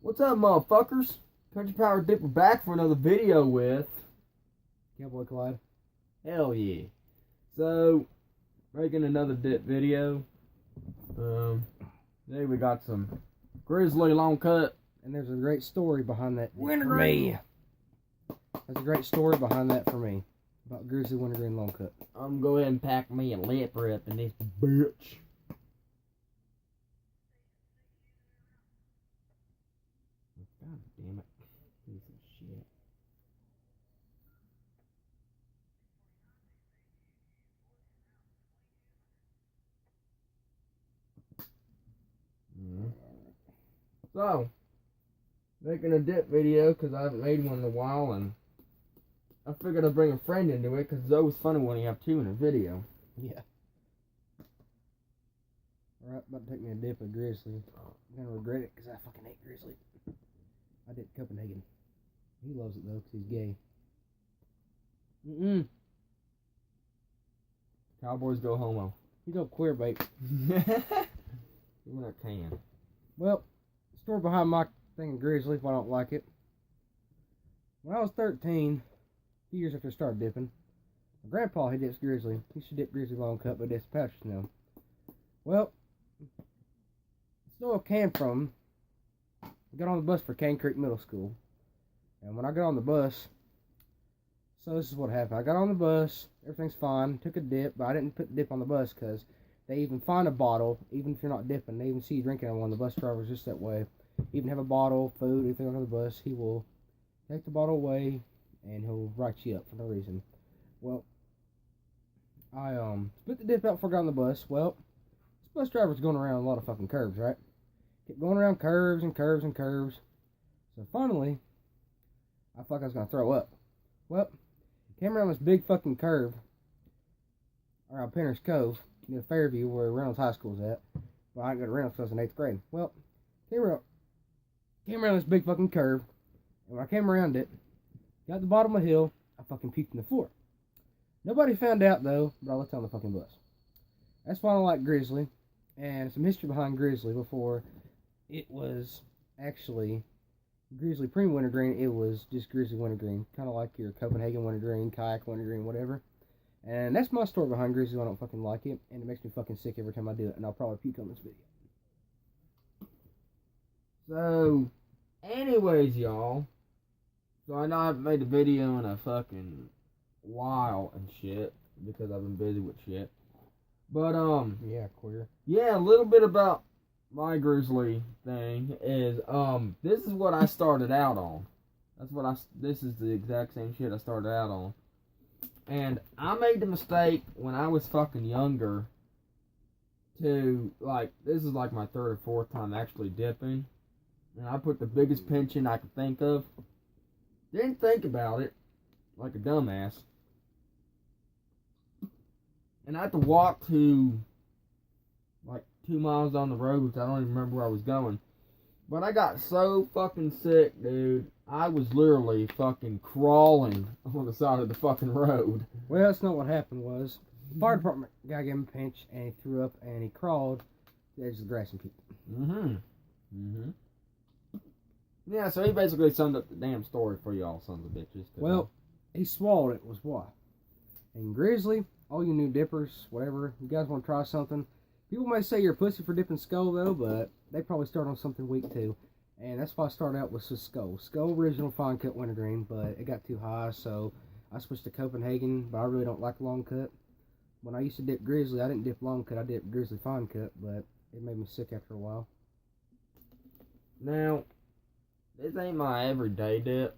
What's up, motherfuckers? Country Power Dipper back for another video with Cowboy Clyde. hell yeah. So, making another dip video. Today we got some grizzly long cut. And there's a great story behind that Wintergreen. There's a great story behind that for me. About grizzly wintergreen long cut. I'm gonna go ahead and pack me a lip rip in this bitch. God damn it. Piece of shit. So, making a dip video because I haven't made one in a while, and I figured I'd bring a friend into it because it's always funny when you have two in a video. Yeah. Alright, about to take me a dip of grizzly. I'm gonna regret it because I fucking hate grizzly. I did Copenhagen. He loves it though because he's gay. Cowboys go homo. He's a queer bait. When I can. Well, story behind my thing of grizzly if I don't like it. When I was 13, a few years after I started dipping, my grandpa, he dips grizzly. He should dip grizzly long cut, but dips pouch snow. Well, stole a can from him. I got on the bus for Cane Creek Middle School. And when I got on the bus, so this is what happened. I got on the bus, everything's fine, took a dip, but I didn't put the dip on the bus because they even find a bottle, even if you're not dipping. They even see you drinking on one. The bus driver's just that way. Even have a bottle, food, anything on the bus, he will take the bottle away and he'll write you up for no reason. Well, I split the dip out before I got on the bus. Well, this bus driver's going around a lot of fucking curves, right? Kept going around curves and curves and curves. So finally, I felt like I was going to throw up. Well, came around this big fucking curve around Penner's Cove near Fairview where Reynolds High School's at. Well, I didn't go to Reynolds because I was in 8th grade. Well, came around this big fucking curve, and when I came around it, got to the bottom of the hill, I fucking puked in the floor. Nobody found out though, but I left it on the fucking bus. That's why I don't like grizzly, and some history behind grizzly. Before it was actually grizzly premium wintergreen, it was just grizzly wintergreen, kind of like your Copenhagen wintergreen, kayak wintergreen, whatever. And that's my story behind grizzly. I don't fucking like it, and it makes me fucking sick every time I do it, and I'll probably puke on this video. So, anyways, y'all. So I know I haven't made a video in a fucking while and shit because I've been busy with shit. But Yeah, queer. yeah, a little bit about my grizzly thing is this is what I started out on. This is the exact same shit I started out on. And I made the mistake when I was fucking younger to, like, this is like my third or fourth time actually dipping. And I put the biggest pinch in I could think of. Didn't think about it, like a dumbass. And I had to walk to, like, 2 miles down the road, which I don't even remember where I was going. But I got so fucking sick, dude. I was literally fucking crawling on the side of the fucking road. Well, that's not what happened. Was the fire department guy gave him a pinch and he threw up and he crawled to the edge of the grass and puked. Yeah, so he basically summed up the damn story for y'all sons of bitches. Well, he swallowed it was why. And grizzly, all you new dippers, whatever, you guys want to try something. People may say you're a pussy for dipping skull though, but they probably start on something weak too. And that's why I started out with skull. Skull original fine cut wintergreen, but it got too high, so I switched to Copenhagen, but I really don't like long cut. When I used to dip grizzly, I didn't dip long cut, I dipped grizzly fine cut, but it made me sick after a while. Now, this ain't my everyday dip.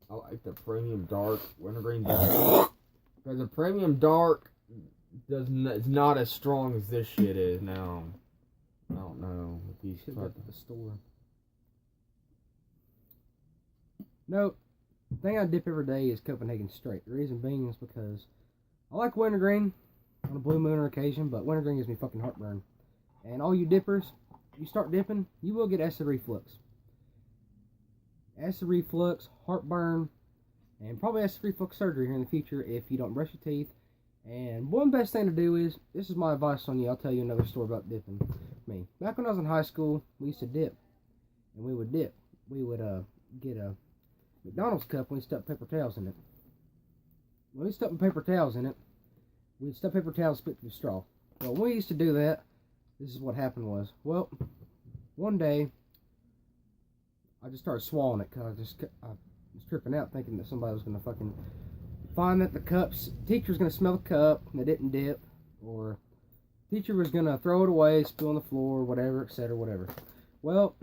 I like the premium dark wintergreen dip. Because the premium dark is not as strong as this shit is now. I don't know if you should go to the store. No, the thing I dip every day is Copenhagen straight. The reason being is because I like wintergreen on a blue moon or occasion, but wintergreen gives me fucking heartburn. And all you dippers, you start dipping, you will get acid reflux. Acid reflux, heartburn, and probably acid reflux surgery here in the future if you don't brush your teeth. And one best thing to do is, this is my advice on you, I'll tell you another story about dipping. Me. Back when I was in high school, we used to dip. and we would dip. We would get a McDonald's cup and we'd stuff paper towels in it. When we stuffed paper towels in it, we'd stuff paper towels split through straw. Well, when we used to do that, this is what happened was, well, one day, I just started swallowing it because I was tripping out thinking that somebody was going to fucking find that the cups, teacher was going to smell the cup and it didn't dip, or teacher was going to throw it away, spill on the floor, whatever, etc., whatever. Well,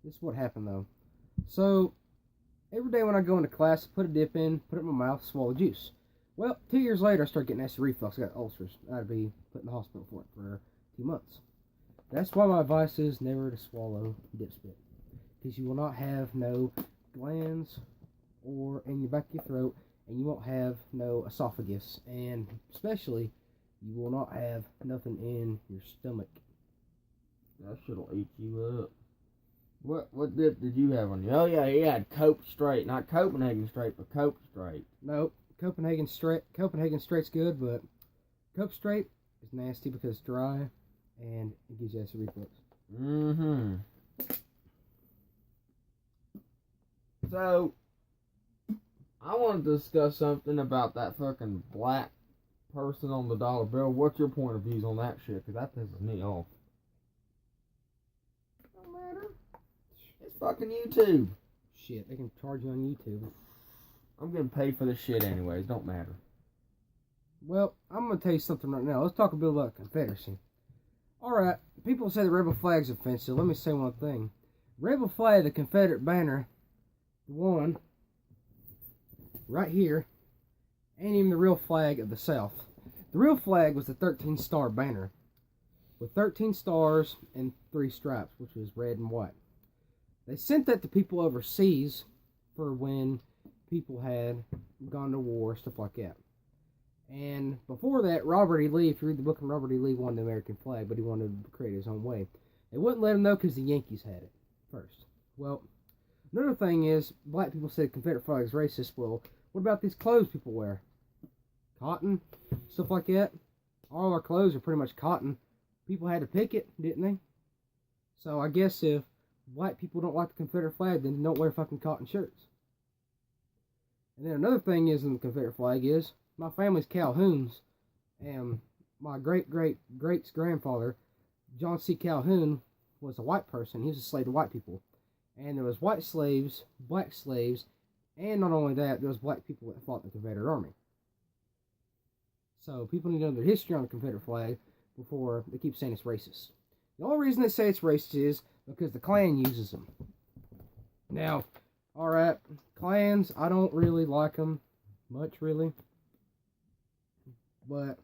this is what happened though. So, every day when I go into class, I put a dip in, put it in my mouth, swallow juice. Well, 2 years later, I started getting acid reflux. I got ulcers. I'd be put in the hospital for it for 2 months. That's why my advice is never to swallow dip spit, because you will not have no glands or in your back of your throat, and you won't have no esophagus, and especially you will not have nothing in your stomach. That shit'll eat you up. What dip did you have on you? Oh yeah, he had Cope Straight, not Copenhagen Straight, but Cope Straight. Nope, Copenhagen Straight's good, but Cope Straight is nasty because it's dry and it gives you acid reflux. Mm-hmm. So, I want to discuss something about that fucking black person on the dollar bill. What's your point of views on that shit? Because that pisses me off. Don't matter. It's fucking YouTube. Shit, they can charge you on YouTube. I'm getting paid for this shit anyways. Don't matter. Well, I'm going to tell you something right now. Let's talk a bit about Confederacy. Alright, people say the rebel flag's offensive. Let me say one thing. Rebel flag, the Confederate banner, the one right here, ain't even the real flag of the South. The real flag was the 13-star banner with 13 stars and 3 stripes, which was red and white. They sent that to people overseas for when people had gone to war, stuff like that. And before that, Robert E. Lee, if you read the book, Robert E. Lee wanted the American flag, but he wanted to create his own way. They wouldn't let him know because the Yankees had it first. Well, another thing is, black people said Confederate flag is racist. Well, what about these clothes people wear? Cotton, stuff like that. All our clothes are pretty much cotton. People had to pick it, didn't they? So I guess if white people don't like the Confederate flag, then don't wear fucking cotton shirts. And then another thing is in the Confederate flag is, my family's Calhouns, and my great-great-great's grandfather, John C. Calhoun, was a white person. He was a slave to white people. And there was white slaves, black slaves, and not only that, there was black people that fought in the Confederate Army. So people need to know their history on the Confederate flag before they keep saying it's racist. The only reason they say it's racist is because the Klan uses them. Now, alright, Klans, I don't really like them much, really. But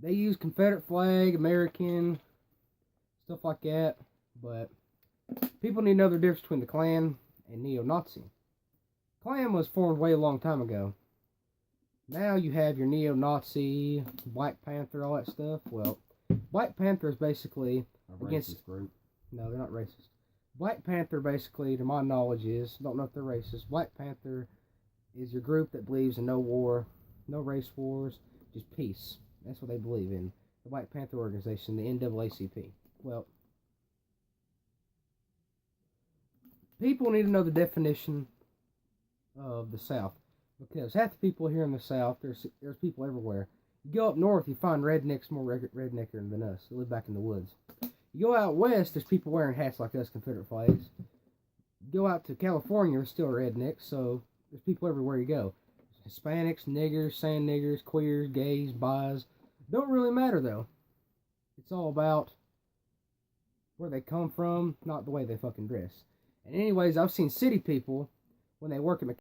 they use Confederate flag, American, stuff like that. But people need to know the difference between the Klan and neo-Nazi. Klan was formed way a long time ago. Now you have your neo-Nazi, Black Panther, all that stuff. Well, Black Panther is basically a racist group. No, they're not racist. Black Panther, basically, to my knowledge, don't know if they're racist. Black Panther is your group that believes in no war, no race wars, just peace. That's what they believe in. The Black Panther organization, the NAACP. Well, people need to know the definition of the South, because half the people here in the South, there's people everywhere. You go up north, you find rednecks more rednecker than us. They live back in the woods. You go out west, there's people wearing hats like us, Confederate flags. You go out to California, there's still rednecks, so there's people everywhere you go. Hispanics, niggers, sand niggers, queers, gays, bis. Don't really matter, though. It's all about where they come from, not the way they fucking dress. And anyways, I've seen city people, when they work at